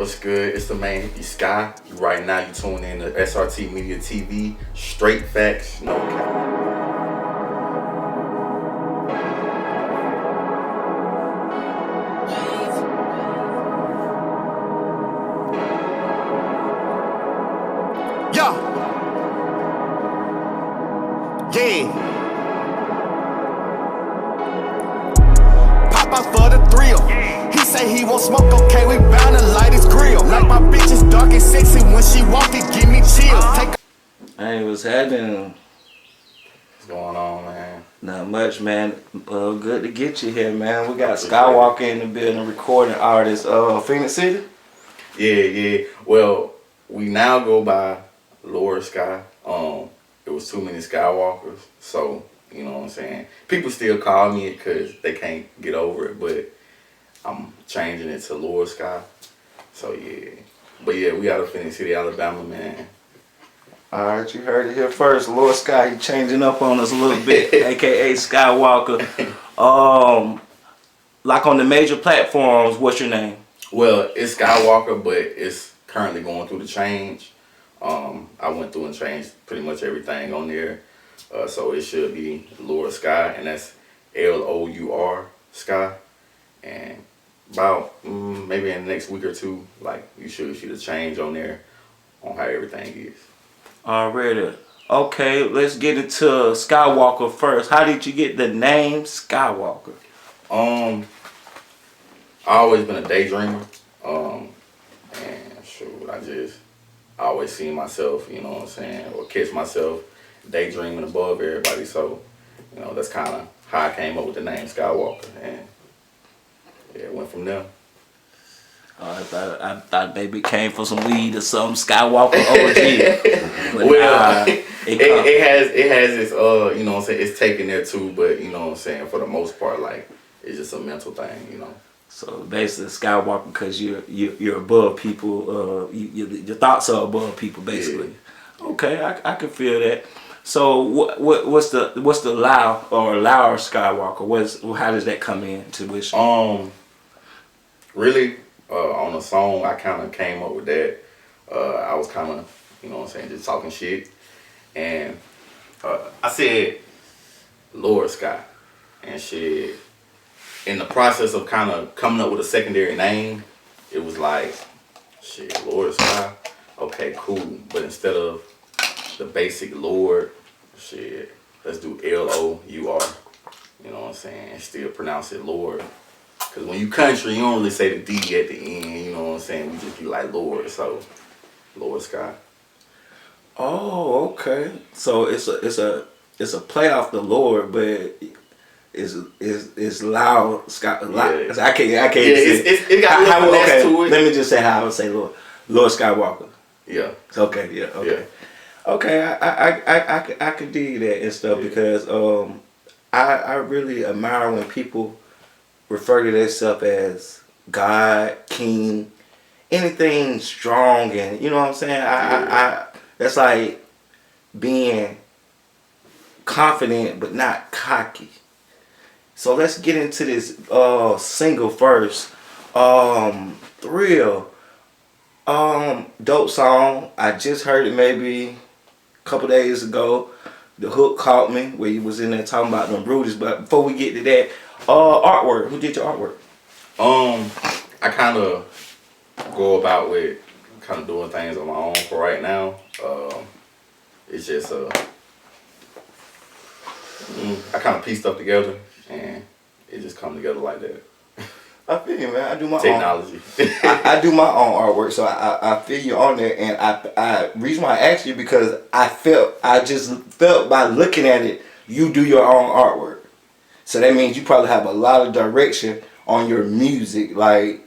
What's good? It's the man, Sky. Right now, you tune in to SRT Media TV. Straight facts, no cap. Yeah. Pop out for the thrill. He say he won't smoke, okay, we bound to light his grill. Like my bitch is dark and sexy when she walk, it give me chills. Hey, what's happening? What's going on, man? Not much, man. Good to get you here, man. We got Skywalker in the building, recording artist, Phoenix City. Yeah. Well, we now go by Lour Sky. It was too many Skywalkers, so you know what I'm saying. People still call me it because they can't get over it, but I'm changing it to Lour Sky. So yeah, but yeah, we out of Phoenix City, Alabama, man. All right, you heard it here first. Lour Sky, he changing up on us a little bit, aka Skywalker. Like on the major platforms, what's your name? Well, it's Skywalker, but it's currently going through the change. I went through and changed pretty much everything on there. So it should be Lour Sky, and that's Lour Sky. And about maybe in the next week or two, like you should see the change on there on how everything is. Already. Okay, let's get into Skywalker first. How did you get the name Skywalker? I always been a daydreamer. And shoot, I always see myself, you know what I'm saying, or catch myself daydreaming above everybody. So, you know, that's kind of how I came up with the name Skywalker, and yeah, it went from there. I thought maybe it came from some weed or something. Skywalker OG. Well, it has its you know what I'm saying, it's taken there too, but you know what I'm saying, for the most part, like it's just a mental thing, you know. So basically, Skywalker because you're above people. Your thoughts are above people, basically. Yeah. Okay, I can feel that. So what's the Lour Skywalker? How does that come into which? Really, on a song, I kind of came up with that. I was kind of, you know what I'm saying, just talking shit, and I said Lour Sky, and shit. In the process of kind of coming up with a secondary name, it was like, shit, Lour Sky, okay, cool. But instead of the basic Lord, shit, let's do Lour. You know what I'm saying? Still pronounce it Lord. Because when you country, you don't really say the D at the end, you know what I'm saying? We just be like Lord, so Lour Sky. Oh, okay. So it's a play off the Lord, but it's loud. Yeah. I can't. Yeah, it got a little okay. to it. Let me just say how I would say Lour Skywalker. Yeah. Okay. Yeah. Okay. Yeah. Okay. I could dig that and stuff because I really admire when people refer to themselves as God, King, anything strong, and you know what I'm saying. I that's like being confident but not cocky. So let's get into this single first. Thrill. Dope song. I just heard it maybe a couple days ago. The hook caught me where you was in there talking about them brutish. But before we get to that, artwork. Who did your artwork? I kind of go about with kind of doing things on my own for right now. It's just I kind of piece stuff together, and it just come together like that. I feel you, man. I do my technology. I do my own artwork, so I feel you on there. And I reason why I asked you because I just felt by looking at it, you do your own artwork. So that means you probably have a lot of direction on your music, like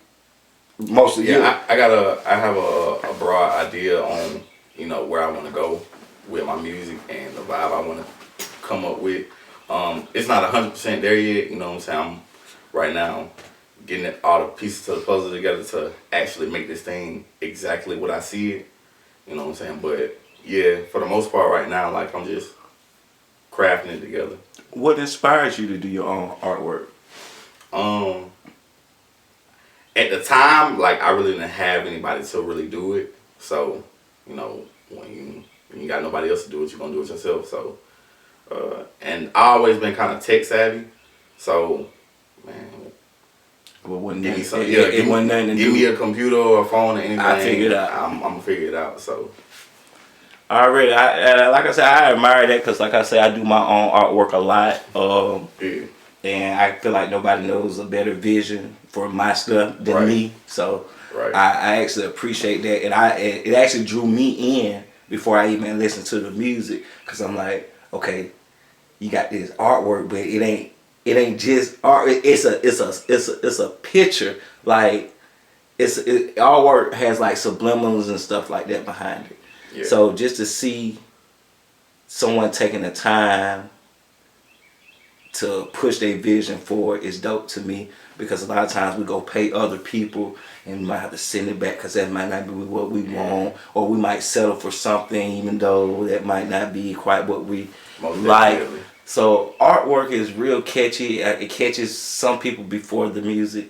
most of you. Yeah, I have a broad idea on, you know, where I want to go with my music and the vibe I want to come up with. It's not 100% there yet, you know what I'm saying. I'm right now getting all the pieces of the puzzle together to actually make this thing exactly what I see it, you know what I'm saying. But yeah, for the most part right now, like I'm just crafting it together. What inspires you to do your own artwork? at the time, like, I really didn't have anybody to really do it. So, you know, when you got nobody else to do it, you're gonna do it yourself. So, and I always been kind of tech savvy. So, man, give me some, give me a computer or a phone or anything. I figure it out. I'm gonna figure it out. So. Already, like I said, I admire that because, like I said, I do my own artwork a lot. And I feel like nobody knows a better vision for my stuff than me. So I actually appreciate that, and it actually drew me in before I even listened to the music, because I'm like, okay, you got this artwork, but it ain't just art. It's a picture. Like artwork has like subliminals and stuff like that behind it. Yeah. So just to see someone taking the time to push their vision forward is dope to me, because a lot of times we go pay other people and we might have to send it back because that might not be what we want, or we might settle for something even though that might not be quite what we like. So artwork is real catchy. It catches some people before the music.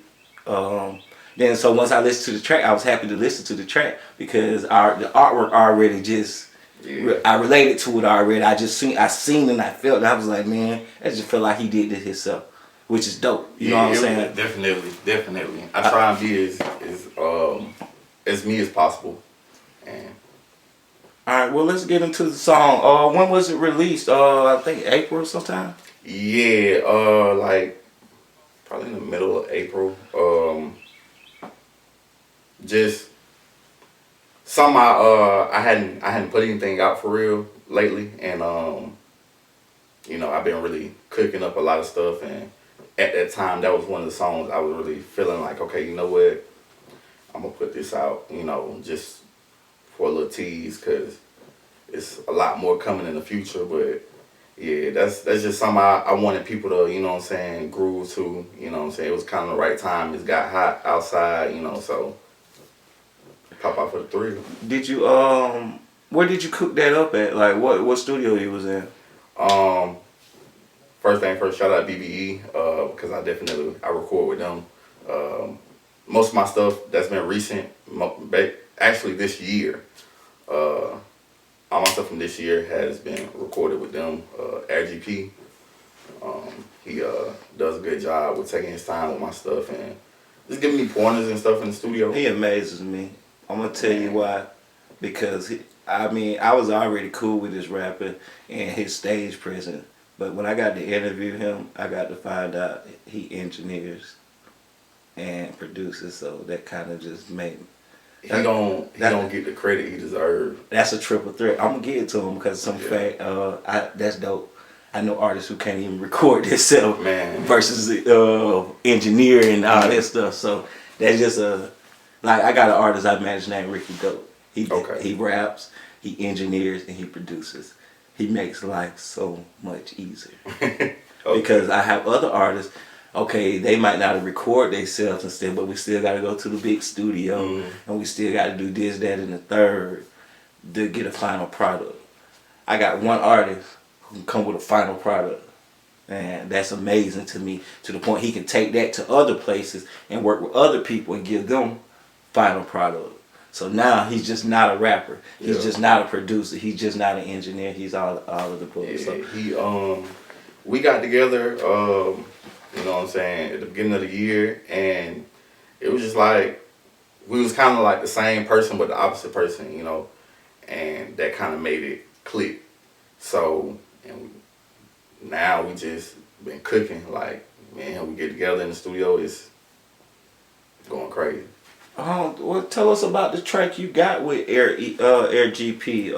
Then so once I listened to the track, I was happy to listen to the track because the artwork already just, I related to it already. I seen and I felt it. I was like, man, I just felt like he did this himself, which is dope. You know what I'm saying? Definitely. I try and be as me as possible. And all right, well, let's get into the song. When was it released? I think April sometime. Yeah, like probably in the middle of April. Just some I hadn't put anything out for real lately, and you know, I've been really cooking up a lot of stuff, and at that time that was one of the songs I was really feeling like, okay, you know what, I'm gonna put this out, you know, just for a little tease, cause it's a lot more coming in the future. But yeah, that's just something I wanted people to, you know what I'm saying, groove to, you know what I'm saying. It was kind of the right time. It's got hot outside, you know, so pop out for the three. Did you where did you cook that up at? Like what studio you was in? First thing first, shout out BBE, because I record with them. Most of my stuff that's been recent, actually this year, all my stuff from this year has been recorded with them. RGP, he does a good job with taking his time with my stuff and just giving me pointers and stuff in the studio. He amazes me. I'm gonna tell you why, because I was already cool with his rapping and his stage presence, but when I got to interview him, I got to find out he engineers and produces, so that kind of just made me. He don't get the credit he deserves. That's a triple threat. I'm gonna give it to him because some fact, that's dope. I know artists who can't even record themselves, versus engineer and all that stuff. So that's just like, I got an artist I manage named Ricky Dope. He raps, he engineers, and he produces. He makes life so much easier. Because I have other artists, okay, they might not record themselves and stuff, but we still got to go to the big studio, and we still got to do this, that, and the third to get a final product. I got one artist who can come with a final product, and that's amazing to me, to the point he can take that to other places and work with other people and give them final product. So now he's just not a rapper. He's just not a producer. He's just not an engineer. He's all of the above. So. We got together, you know what I'm saying, at the beginning of the year, and it was just like, we was kind of like the same person but the opposite person, you know, and that kind of made it click. So, and now we just been cooking, like, man, we get together in the studio, it's going crazy. Well, tell us about the track you got with RGP.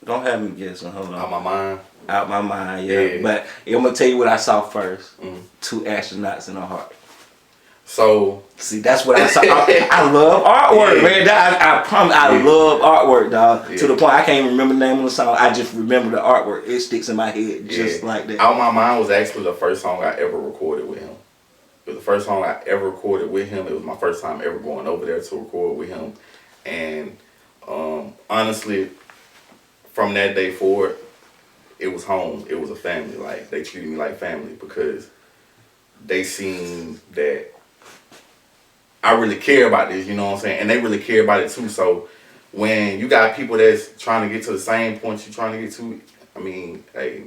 Don't have me guessing. Hold on. Out my mind. Out my mind, yeah. But I'm gonna tell you what I saw first. 2 astronauts in a heart. So see, that's what I saw. I love artwork, man. I promise, I love artwork, dog. To the point I can't even remember the name of the song. I just remember the artwork. It sticks in my head just like that. Out My Mind was actually the first song I ever recorded with him. It was the first song I ever recorded with him. It was my first time ever going over there to record with him. And honestly, from that day forward, it was home. It was a family. Like, they treated me like family because they seen that I really care about this, you know what I'm saying? And they really care about it too. So when you got people that's trying to get to the same point you're trying to get to, I mean, hey,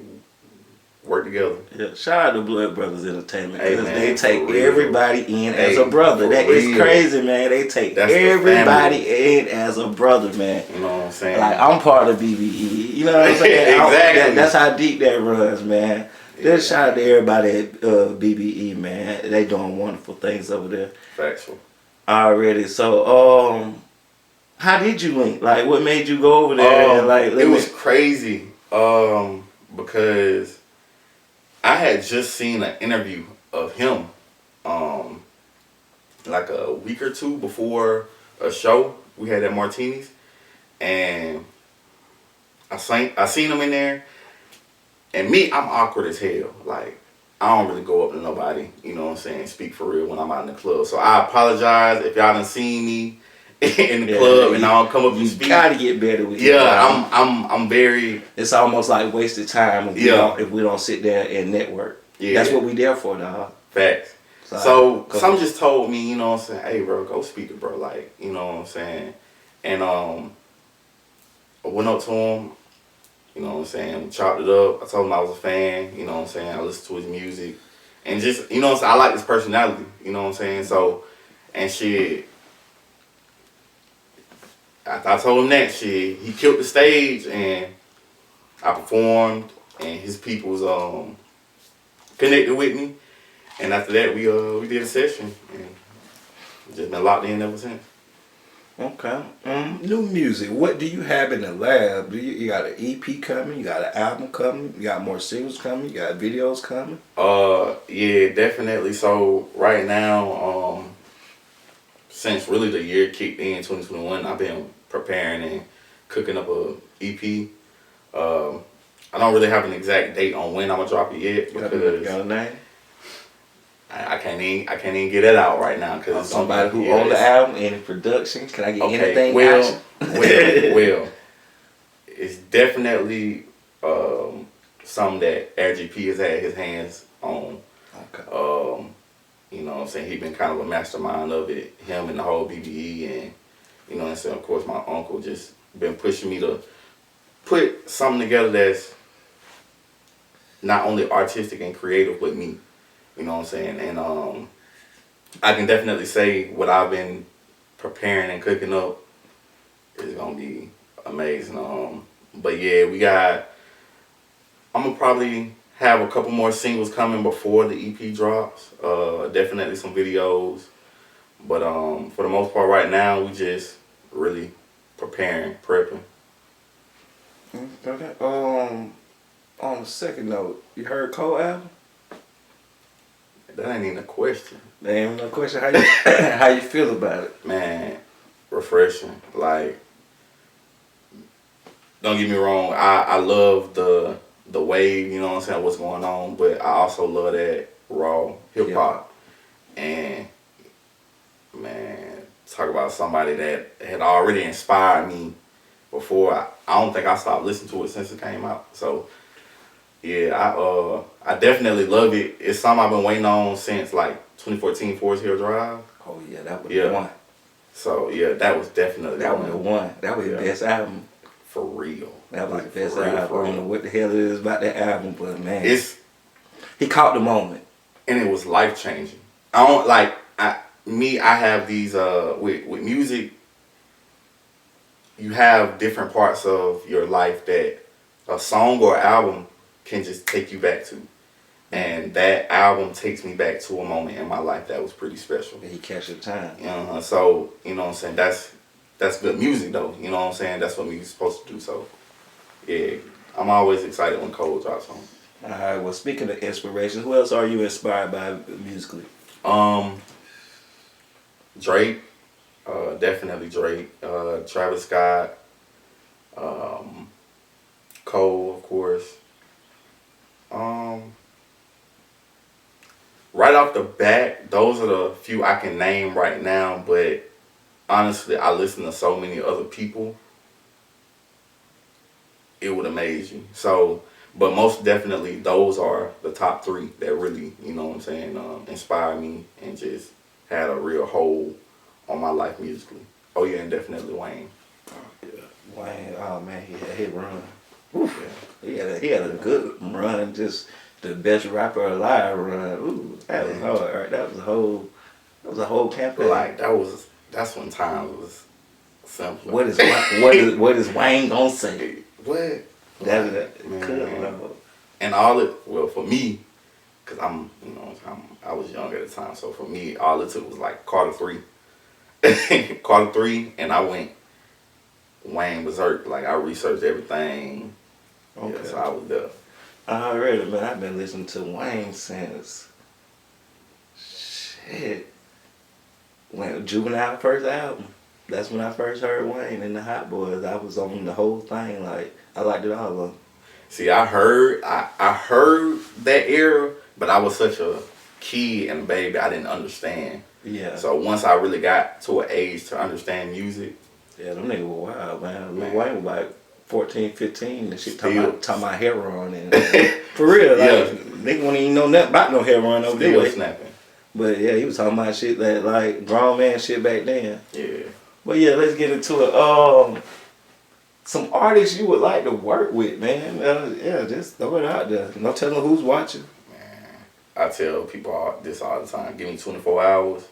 work together. Yeah, shout out to Blood Brothers Entertainment Hey, because man, they take for real. everybody in Hey, as a brother. for That is real. crazy, man. They take That's the everybody in as a brother, man. You know what I'm saying? Like, I'm part of BBE. You know what I'm saying? Exactly. That's how deep that runs, man. Yeah. Just shout out to everybody at BBE, man. They doing wonderful things over there. Factual. Already. So, how did you link? Like, what made you go over there? And like, it was crazy because I had just seen an interview of him like a week or two before a show we had at Martini's, and I seen him in there, and me, I'm awkward as hell. Like, I don't really go up to nobody, you know what I'm saying, speak for real when I'm out in the club. So I apologize if y'all done seen me in the club and I don't come up and speak. You gotta get better with you. Yeah, I'm very. It's almost like wasted time if we don't sit there and network. Yeah, that's what we there for, dog. Facts. So some just told me, you know what I'm saying, hey bro, go speak to bro, like, you know what I'm saying, and I went up to him, you know what I'm saying, we chopped it up. I told him I was a fan, you know what I'm saying, I listened to his music, and just, you know what I'm saying, I like his personality, you know what I'm saying, so, and shit. After I told him that shit, he killed the stage, and I performed, and his people's connected with me, and after that we did a session, and just been locked in ever since. Okay. New music. What do you have in the lab? You got an EP coming? You got an album coming? You got more singles coming? You got videos coming? Yeah, definitely. So right now, since really the year kicked in 2021, I've been preparing and cooking up a EP. I don't really have an exact date on when I'm gonna drop it yet because got a name? I can't even get that out right now because somebody who owned the album and production. Can I get anything? Well, it's definitely something that RGP has had his hands on. Okay. You know what I'm saying? He been kind of a mastermind of it. Him and the whole BBE, and you know what I'm saying, of course my uncle just been pushing me to put something together that's not only artistic and creative but me. You know what I'm saying? And I can definitely say what I've been preparing and cooking up is gonna be amazing. But yeah, I'm gonna probably have a couple more singles coming before the EP drops. Definitely some videos. But for the most part right now, we just really prepping. Okay. On a second note, you heard Cole album? That ain't even a question. That ain't no question. How you feel about it? Man, refreshing. Like, don't get me wrong, I love the wave, you know what I'm saying, what's going on, but I also love that raw hip hop. And man, talk about somebody that had already inspired me before. I don't think I stopped listening to it since it came out. So yeah, I definitely love it. It's something I've been waiting on since like 2014 Forest Hill Drive. Oh yeah, that was the one. So yeah, that was definitely the one. That was the best album. For real. That was the best album. I don't know what the hell it is about that album, but man, he caught the moment. And it was life changing. I don't like I have these with music, you have different parts of your life that a song or album can just take you back to. And that album takes me back to a moment in my life that was pretty special. He captured time. So, you know what I'm saying, that's good music though. You know what I'm saying? That's what music's supposed to do. So yeah, I'm always excited when Cole drops on. Alright, well speaking of inspiration, who else are you inspired by musically? Drake, definitely Drake, Travis Scott, Cole, of course. Right off the bat, those are the few I can name right now, but honestly, I listen to so many other people, it would amaze you. So, but most definitely, those are the top three that really, you know what I'm saying, inspire me and just had a real hold on my life musically. Oh yeah, and definitely Wayne. Wayne, oh man, he had his run. Oof. Yeah. He had a good run, just the best rapper alive run. Ooh, that was hard. That was a whole campaign. Like that's when times was simpler. What is Wayne gonna say? What? That Man. could. And well for me, cause I was young at the time, so for me all it took was like Carter 3, Carter 3, and I went Wayne berserk. Like I researched everything. Okay. Yeah, so I was there. Already, man, I've been listening to Wayne since when Juvenile first album. That's when I first heard Wayne and the Hot Boys. I was on the whole thing. Like I liked it all of them. See, I heard that era, but I was such a kid and a baby, I didn't understand. Yeah. So once I really got to an age to understand music. Yeah, them niggas were wild, man. Lil Wayne was like 14, 15 and shit talking about heroin and for real, like nigga wouldn't even know nothing about no heroin over there. Snapping. But yeah, he was talking about shit that like grown man shit back then. Yeah. But yeah, let's get into it. Some artists you would like to work with, man. Yeah, just throw it out there. No telling who's watching. Man, I tell people this all the time. Give me 24 hours,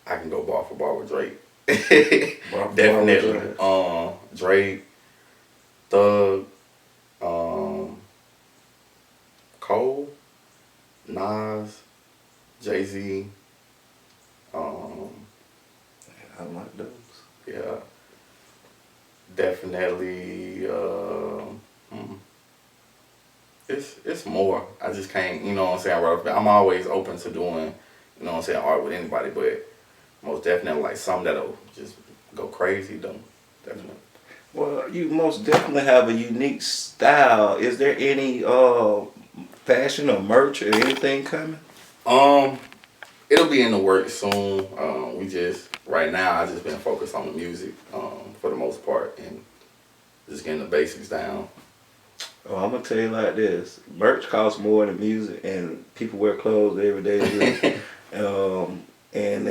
I can go bar for bar with Drake. Definitely. Drake, Thug, Cole, Nas, Jay-Z. I like those. Yeah. Definitely. It's more. I just can't. You know what I'm saying? Right off the bat. I'm always open to doing. You know what I'm saying? Art with anybody, but most definitely like some that'll just go crazy. Though. Definitely. Well, you most definitely have a unique style. Is there any fashion or merch or anything coming? It'll be in the works soon. Right now I just been focused on the music for the most part and just getting the basics down. Oh, I'm gonna tell you like this: merch costs more than music, and people wear clothes every day. And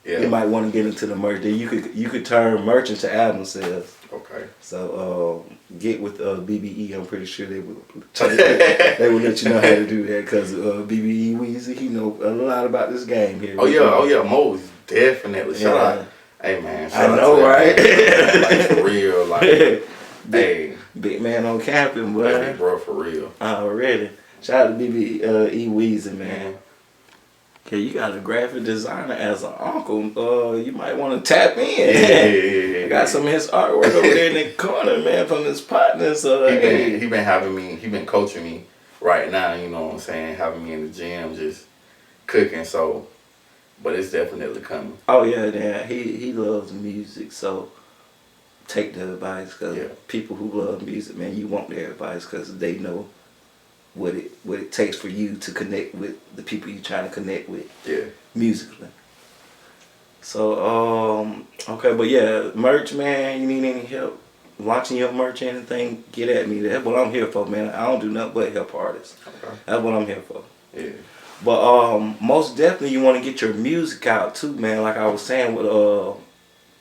you might want to get into the merch. Then you could turn merch into album sales. Okay. So get with BBE. I'm pretty sure they will let you know how to do that because BBE Weezy, he know a lot about this game here. Oh yeah, Mo's definitely. Shout out. Hey man, I know, right? Man, like for real, like hey, big man on camping, boy. Hey, bro, for real. Already. Shout out to BBE Weezy, man. Okay, you got a graphic designer as an uncle. You might want to tap in. Yeah. Got some of his artwork over there in the corner, man, from his partners. He been coaching me right now. You know what I'm saying? Having me in the gym, just cooking. So, but it's definitely coming. Oh yeah, he loves music. So take the advice because people who love music, man, you want their advice because they know what it takes for you to connect with the people you're trying to connect with musically. So okay, but yeah, merch, man, you need any help launching your merch or anything, get at me. That's what I'm here for, man. I don't do nothing but help artists. Okay. That's what I'm here for. Yeah. But most definitely you want to get your music out too, man, like I was saying with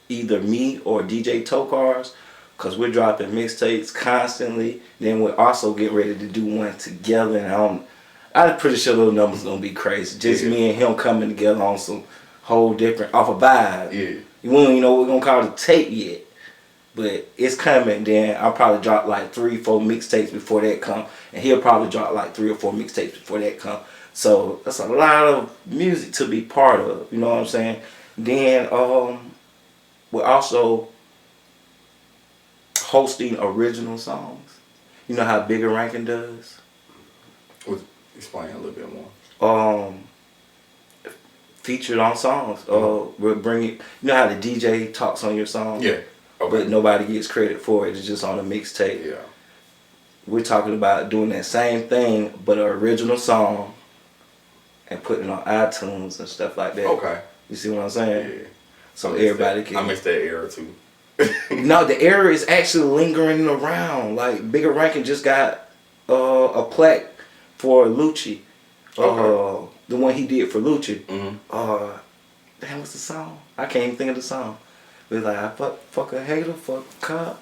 either me or DJ Tokars. Because we're dropping mixtapes constantly. Then we're also getting ready to do one together. And I'm pretty sure those numbers going to be crazy. Just me and him coming together on some whole different, off a vibe. Yeah. You won't even know what we're going to call the tape yet. But it's coming. Then I'll probably drop like 3-4 mixtapes before that come. And he'll probably drop like 3 or 4 mixtapes before that come. So that's a lot of music to be part of. You know what I'm saying? Then we're also hosting original songs. You know how Bigger Rankin does? Explain a little bit more. Featured on songs. We'll bring it. You know how the DJ talks on your song? Yeah. Okay. But nobody gets credit for it. It's just on a mixtape. Yeah. We're talking about doing that same thing, but an original song and putting it on iTunes and stuff like that. Okay. You see what I'm saying? Yeah. So everybody can. I missed that era too. No, the era is actually lingering around. Like Bigger Rankin just got a plaque for Lucci. Okay. the one he did for Lucha. Mm-hmm. Damn, what's the song? I can't even think of the song. It was like, I fuck a hater, fuck a cop.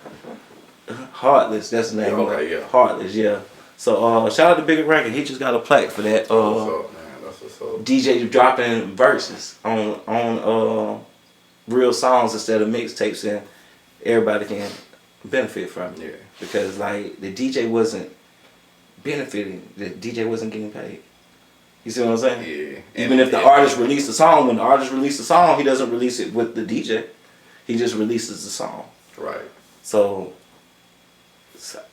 Heartless, that's the name of it. Yeah. Heartless, yeah. So shout out to Big Rankin. He just got a plaque for that. That's what's up, man. That's what's up. DJ dropping verses on real songs instead of mixtapes, and everybody can benefit from it. Yeah. Because like the DJ wasn't benefiting, the DJ wasn't getting paid. You see what I'm saying? Yeah. Even if the artist released a song, when the artist released a song, he doesn't release it with the DJ. He just releases the song. Right. So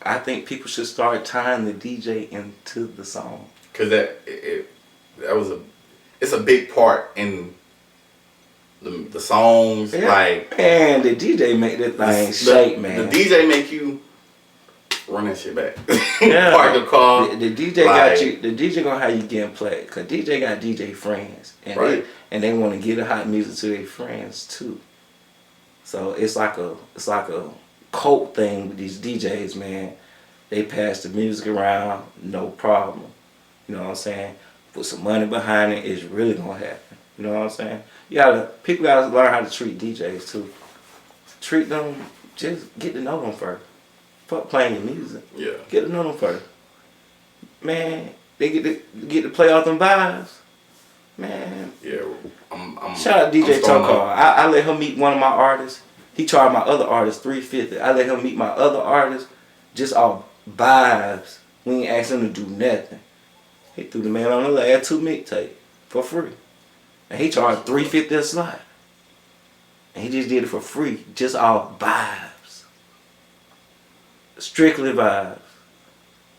I think people should start tying the DJ into the song. Cause it's a big part in the songs. Yeah. Like, man, the DJ make that thing shake, man. The DJ make you run that shit back. Yeah. Park the car. The DJ got you. The DJ gonna have you getting played. Cause DJ got DJ friends, and right. they want to get the hot music to their friends too. So it's like a cult thing with these DJs, man. They pass the music around, no problem. You know what I'm saying? Put some money behind it, it's really gonna happen. You know what I'm saying? People gotta learn how to treat DJs too. Treat them, just get to know them first. Fuck playing your music. Yeah. Get to know them first. Man, they get to play off them vibes. Man. Yeah. Shout out DJ Tokar. I let him meet one of my artists. He charged my other artist $350. I let him meet my other artist just off vibes. We ain't asked him to do nothing. He threw the man on the last 2 mixtape for free. And he charged $350 a slot. And he just did it for free, just off vibes. Strictly vibes.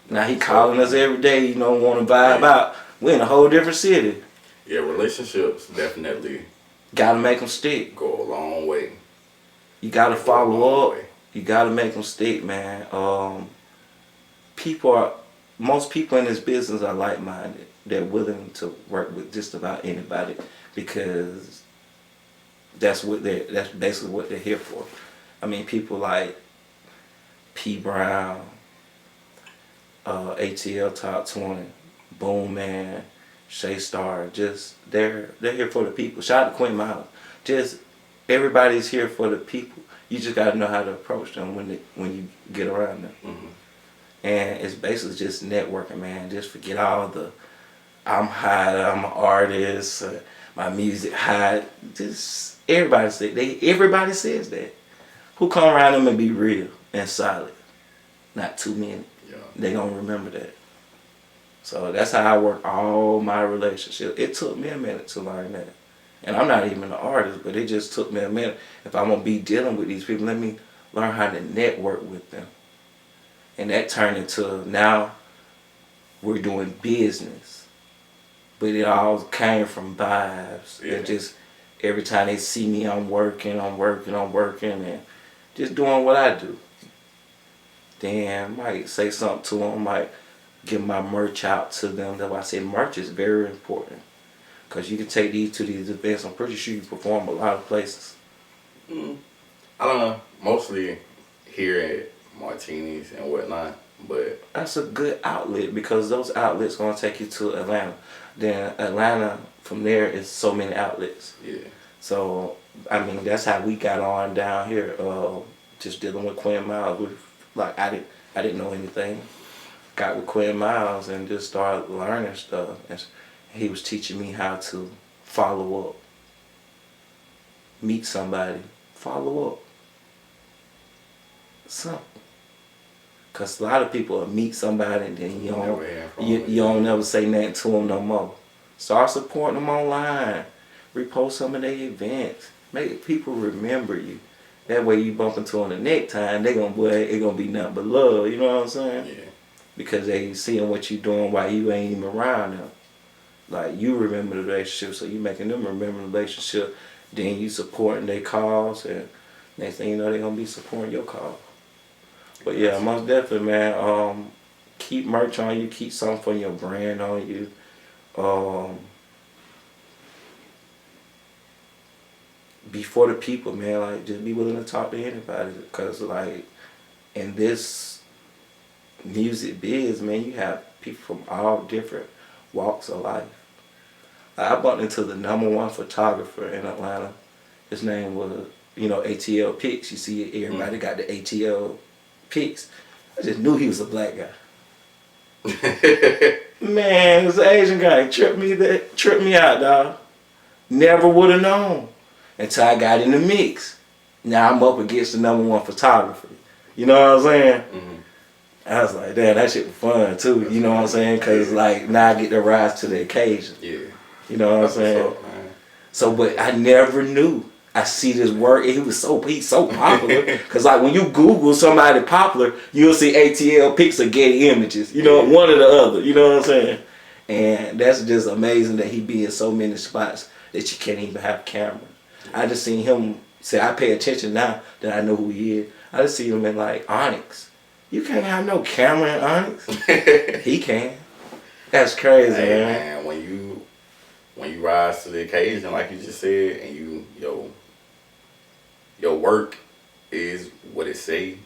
Now he calling us every day, you know, want to vibe out. We're in a whole different city. Yeah, relationships definitely Gotta make them stick. go a long way. You gotta follow up. You gotta make them stick, man. Most people in this business are like-minded. They're willing to work with just about anybody because that's basically what they're here for. I mean, people like P. Brown, ATL Top 20, Boom Man, Shay Star, they're here for the people. Shout out to Quinn Miles. Just everybody's here for the people. You just gotta know how to approach them when you get around them. Mm-hmm. And it's basically just networking, man. Just forget all the I'm hot, I'm an artist, my music hot. Just everybody says that. Who come around them and be real and solid? Not too many. Yeah. They gonna remember that. So that's how I work all my relationships. It took me a minute to learn that. And I'm not even an artist, but it just took me a minute. If I'm gonna be dealing with these people, let me learn how to network with them. And that turned into now we're doing business. But it all came from vibes. Yeah. And just every time they see me, I'm working, and just doing what I do. Then I might say something to them, might give my merch out to them. That's why I say merch is very important. Because you can take these to these events. I'm pretty sure you perform a lot of places. I don't know. Mostly here at Martini's and whatnot. But that's a good outlet because those outlets going to take you to Atlanta. Then Atlanta, from there, is so many outlets. yeah. So, I mean, that's how we got on down here. Just dealing with Quinn Miles. I didn't know anything. Got with Quinn Miles and just started learning stuff. And he was teaching me how to follow up. Meet somebody, follow up. Simple. Because a lot of people will meet somebody and then you don't never say nothing to them no more. Start supporting them online. Repost some of their events. Make people remember you. That way you bump into them the next time, it gonna be nothing but love, you know what I'm saying? Yeah. Because they seeing what you doing while you ain't even around them. Like you remember the relationship, so you making them remember the relationship. Then you supporting their cause, and next thing you know, they gonna be supporting your cause. But yeah, most definitely, man. Keep merch on you. Keep something for your brand on you. Be for the people, man. Like just be willing to talk to anybody, because like in this music biz, man, you have people from all different walks of life. I bumped into the #1 photographer in Atlanta. His name was, ATL Pics. You see, everybody got the ATL Pics. I just knew he was a black guy. Man, this Asian guy tripped me out, dog. Never would have known until I got in the mix. Now I'm up against the #1 photographer. You know what I'm saying? Mm-hmm. I was like, damn, that shit was fun too. You know what I'm saying? Because like now I get to rise to the occasion. Yeah. You know what I'm saying? So, but I never knew. I see this work, and he's so popular. Because like when you Google somebody popular, you'll see ATL Pics or Getty Images. You know, one or the other. You know what I'm saying? And that's just amazing that he be in so many spots that you can't even have camera. I just seen him say, I pay attention now that I know who he is. I just see him in like Onyx. You can't have no camera in Onyx. He can. That's crazy, man. When you rise to the occasion, like you just said, and your work is what it say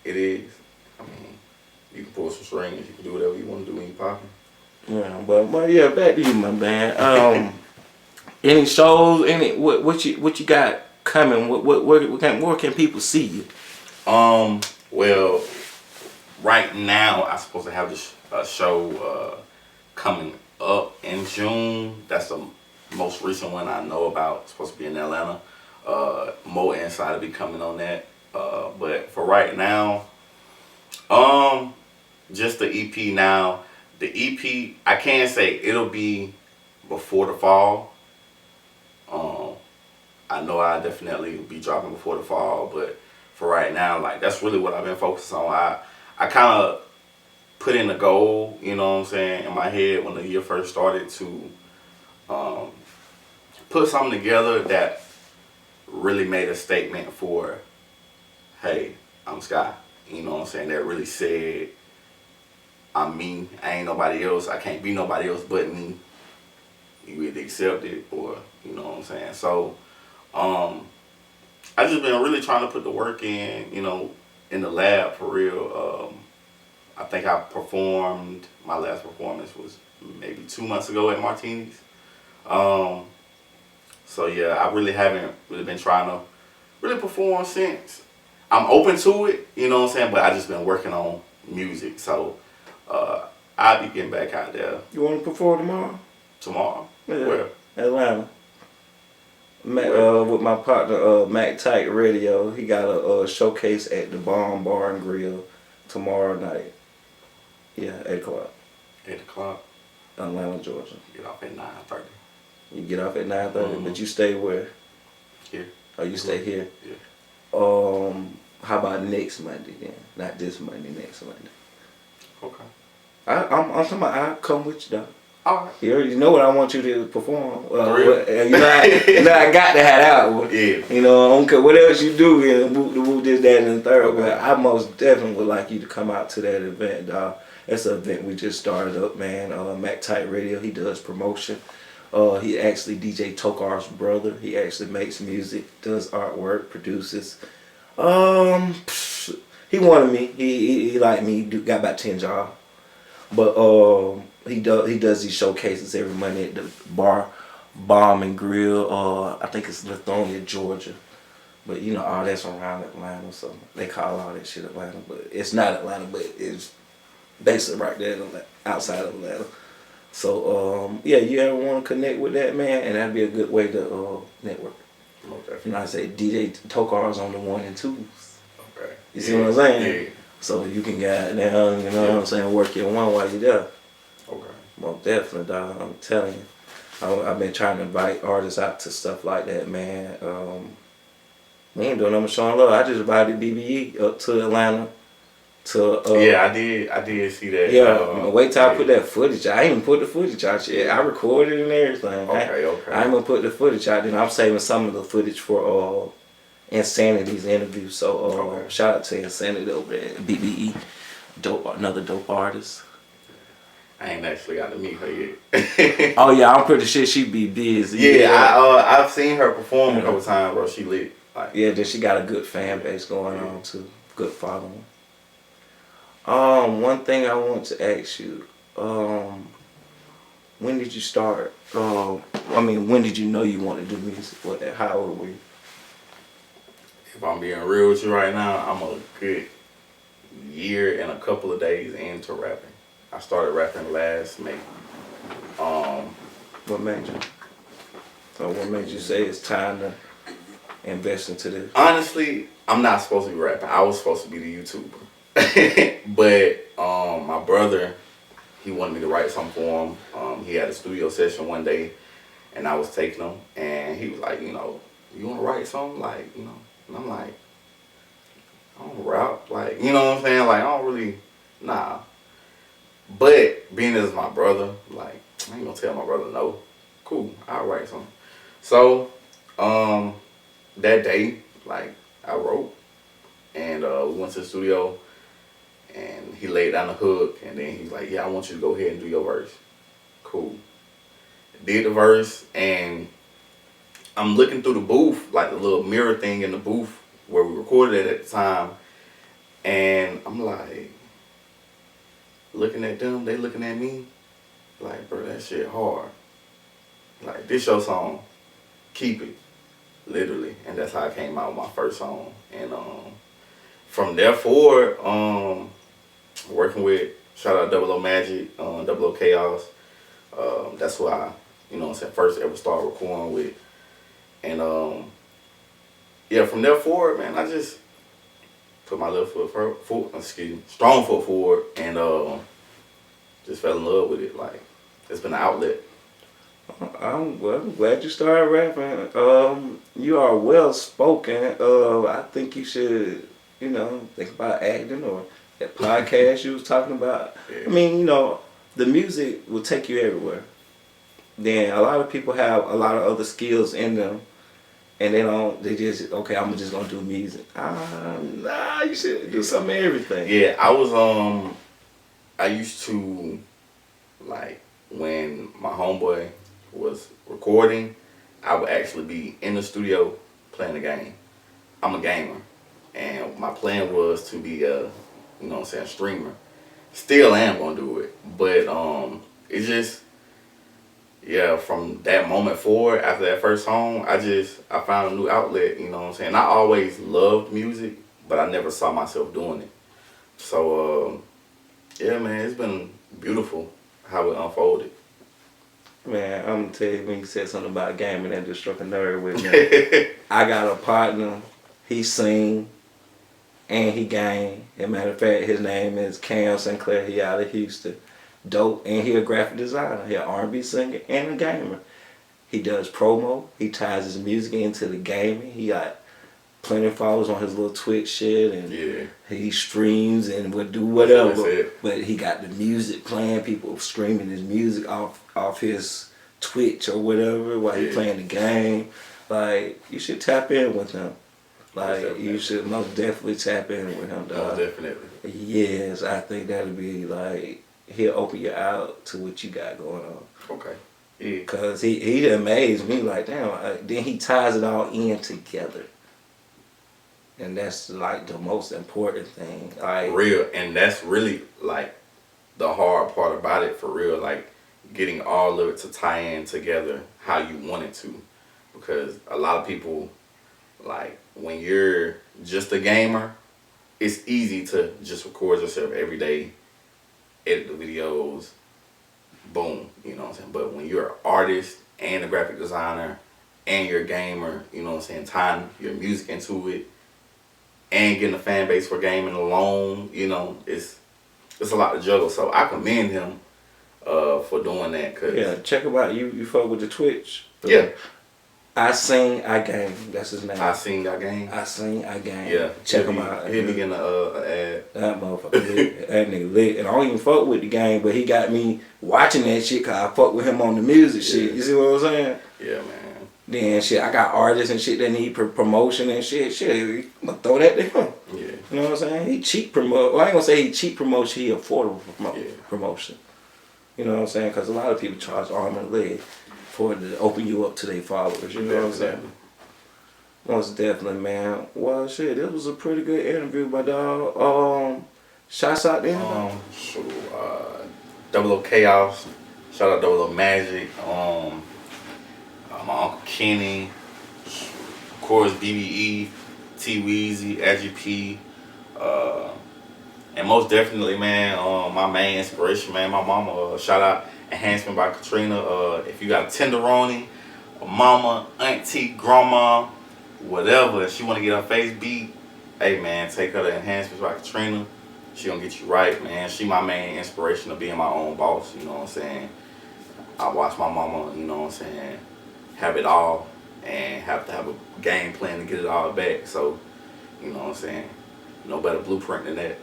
it is. I mean, you can pull some strings, you can do whatever you want to do when you popping. Yeah, but yeah, back to you, my man. Any shows? What you got coming? Where can people see you? Well, right now I'm supposed to have this show coming up in June. That's the most recent one I know about. It's supposed to be in Atlanta. More insight will be coming on that. But for right now, just the EP now. The EP, I can't say it'll be before the fall. I know I definitely will be dropping before the fall, but for right now, like that's really what I've been focused on. I kind of put in a goal, you know what I'm saying, in my head when the year first started to put something together that really made a statement for, hey, I'm Sky. You know what I'm saying? That really said, I'm me. I ain't nobody else. I can't be nobody else but me. You either accept it or, you know what I'm saying? So, I just been really trying to put the work in, in the lab for real. I think I performed, my last performance was maybe 2 months ago at Martini's. So yeah, I really haven't really been trying to really perform since. I'm open to it, you know what I'm saying, but I just been working on music. So I'll be getting back out there. You want to perform tomorrow? Tomorrow? Yeah. Where? Atlanta. With my partner, Mac Tight Radio. He got a showcase at the Bomb Bar and Grill tomorrow night. Yeah, 8 o'clock. 8 o'clock? Atlanta, Georgia. Get off at 9:30. You get off at 9:30, but you stay where? Here. Oh, you stay here? Yeah. How about next Monday then? Not this Monday, next Monday. Okay. I'm talking about I'll come with you, dog. All right. You know what I want you to perform. Really? I got to have that one. Yeah. I don't care what else you do, woo this, that, and the third. Okay. But I most definitely would like you to come out to that event, dog. That's an event we just started up, man. Mac Tight Radio, he does promotion. He actually DJ Tokar's brother. He actually makes music, does artwork, produces. He wanted me. He liked me. He got about 10 jobs. But he does these showcases every Monday at the Bomb and Grill. I think it's Lithonia, Georgia. But all that's around Atlanta, so they call all that shit Atlanta. But it's not Atlanta, but it's basically right there outside of Atlanta. So yeah, you ever want to connect with that, man, and that'd be a good way to network. Okay. I say DJ Tokar's on the 1 and 2s. Okay. You see what I'm saying? Yeah. So you can get down, what I'm saying, work your one while you're there. Okay. Well, definitely, dog. I'm telling you. I've been trying to invite artists out to stuff like that, man. We ain't doing no showing love. I just invited BBE up to Atlanta. Yeah, I did see that. Yeah, wait till I put that footage out. I ain't even put the footage out yet. I recorded and everything. Okay. I ain't gonna put the footage out. Then I'm saving some of the footage for Insanity's interview. So shout out to Insanity over there, BBE, another dope artist. I ain't actually got to meet her yet. Oh yeah, I'm pretty sure she be busy. Yeah, I've seen her perform a couple times, bro. She lit. Then she got a good fan base going on too. Good following. One thing I want to ask you, when did you start when did you know you wanted to do music? How old were you? If I'm being real with you right now, I'm a good year and a couple of days into rapping. I started rapping last May. What made you? So what made you say it's time to invest into this? Honestly, I'm not supposed to be rapping. I was supposed to be the YouTuber. But my brother, he wanted me to write something for him. He had a studio session one day, and I was taking him, and he was like, you know, you want to write something? Like, you know, and I'm like, I don't rap. Like, you know what I'm saying? Like, I don't really, nah. But being as my brother, like, I ain't gonna tell my brother no. Cool, I'll write something. So, that day, like, I wrote, and we went to the studio, and he laid down the hook, and then he's like, yeah, I want you to go ahead and do your verse. Cool. Did the verse, and I'm looking through the booth, like the little mirror thing in the booth where we recorded it at the time, and I'm like, looking at them, they looking at me, like, bro, that shit hard. Like, this your song, keep it, literally. And that's how I came out with my first song. And from there forward, working with, shout out Double O Magic, Double O Chaos, that's who I, you know what I'm saying, first ever started recording with. And yeah, from there forward, man, I just put my left strong foot forward, and just fell in love with it. Like, it's been an outlet. I'm glad you started rapping. You are well spoken. I think you should, you know, think about acting or that podcast you was talking about. Yeah. I mean, you know, the music will take you everywhere. Then a lot of people have a lot of other skills in them, and they just, okay, I'm just gonna do music. Nah, you should do some of everything. Yeah, I used to, like, when my homeboy was recording, I would actually be in the studio playing the game. I'm a gamer, and my plan was to be a, you know what I'm saying, streamer. Still am gonna do it, but it just, yeah, from that moment forward, after that first song, I found a new outlet, you know what I'm saying. I always loved music, but I never saw myself doing it. So yeah, man, it's been beautiful how it unfolded. Man, I'm gonna tell you, when you said something about gaming, that just struck a nerve with me. I got a partner, he sing and he game. As a matter of fact, his name is Cam Sinclair. He out of Houston. Dope, and he a graphic designer. He an R&B singer and a gamer. He does promo. He ties his music into the gaming. He got plenty of followers on his little Twitch shit, and yeah, he streams and would do whatever. That's but he got the music playing. People streaming his music off his Twitch or whatever while he playing the game. Like, you should tap in with him. Like, you should most definitely tap in with him, dog. Most definitely. Yes, I think that'll be like, he'll open you out to what you got going on. Okay. Yeah. Cause he amazed me, like, damn. Then he ties it all in together, and that's like the most important thing. Like, real, and that's really like the hard part about it, for real. Like, getting all of it to tie in together how you want it to, because a lot of people, like, when you're just a gamer, it's easy to just record yourself every day, edit the videos, boom, you know what I'm saying? But when you're an artist and a graphic designer and you're a gamer, you know what I'm saying, tying your music into it and getting a fan base for gaming alone, you know, it's a lot to juggle. So I commend him for doing that. Cause yeah, check him out. You fuck with the Twitch? Yeah. I Sing, I Game. That's his name. I Sing, I Game. I Sing, I Game. Yeah. Check him out. He'll be getting an ad. That motherfucker lit. That nigga lit. And I don't even fuck with the game, but he got me watching that shit because I fuck with him on the music shit. You see what I'm saying? Yeah, man. Then shit, I got artists and shit that need promotion and shit. Shit, I'm gonna throw that to him. Yeah. You know what I'm saying? He cheap promote. Well, I ain't gonna say he cheap promotion. He affordable promotion. You know what I'm saying? Because a lot of people charge arm and leg for it to open you up to their followers. You know what I'm saying? Most definitely, man. Well, shit, this was a pretty good interview, my dog. Shouts out to him. Double O Chaos, Shout out to Little Magic, my Uncle Kenny, of course BBE, T Weezy, AGP, and most definitely, man, my main inspiration, man, my mama. Shout out Enhancement by Katrina. If you got a tenderoni, a mama, auntie, grandma, whatever, if she want to get her face beat, hey man, take her to Enhancements by Katrina. She gonna get you right, man. She my main inspiration to being my own boss, you know what I'm saying? I watch my mama, you know what I'm saying, have it all and have to have a game plan to get it all back. So, you know what I'm saying, no better blueprint than that.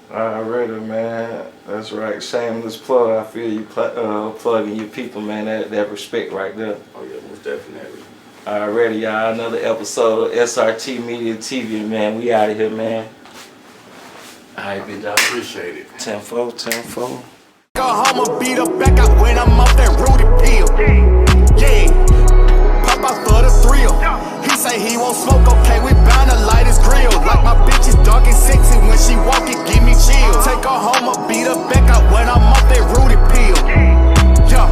Alrighty, man. That's right. Shameless plug. I feel you plugging your people, man. That respect right there. Oh yeah, most definitely. Alrighty, y'all. Another episode of SRT Media TV, man. We out of here, man. Alright, big dog. Appreciate it. 10-4, 10-4. Go home and beat her back out when I'm off that Rudy pill. Yeah, pop out for the thrill. He say he won't smoke, okay, we bound to light his grill. Like my bitch is dark and sexy when she walk it, give me chill. Take her home and beat her back out when I'm off that Rudy pill. Yeah,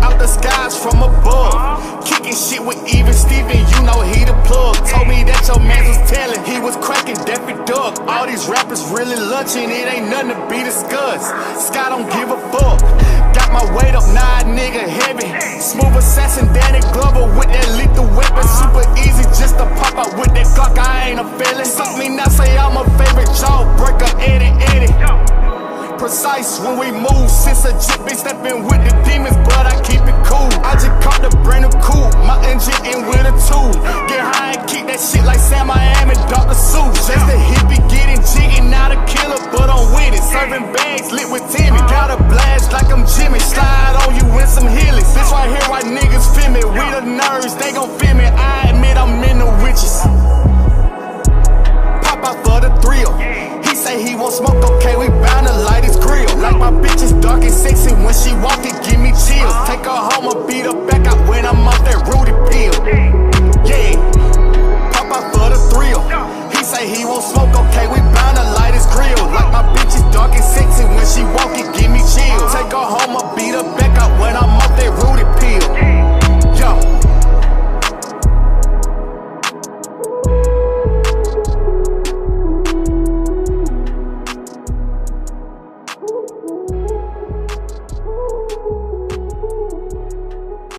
out the skies from above, kicking shit with even Steven, you know he the plug. Told me that your man was telling, he was cracking Daffy Duck. All these rappers really lunching, it ain't nothing to be discussed. Sky don't give a fuck. Got my weight up, nah, nigga heavy. Smooth assassin, Danny Glover with that lethal weapon. Super easy just to pop out with that Glock, I ain't a felon. Suck me now, say I'm a favorite jawbreaker, Eddie. Precise when we move, since a jit been stepping with the demons, but I keep it cool. I just caught the brand new coupe, my engine in with a tool. Get high and kick that shit like Sam Miami, Dr. Seuss. Just a hippie getting jiggy, not a killer, but I'm with it. Serving bags lit with Timmy, got a blast like I'm Jimmy. Slide on you in some heelys. This right here, why niggas feel me. We the nerds, they gon' feel me. I admit I'm in the riches. Pop out for the thrill. He say he won't smoke, okay, we bound to light his grill. Like my bitch is dark and sexy when she walk it, give me chills. Take her home and beat her back.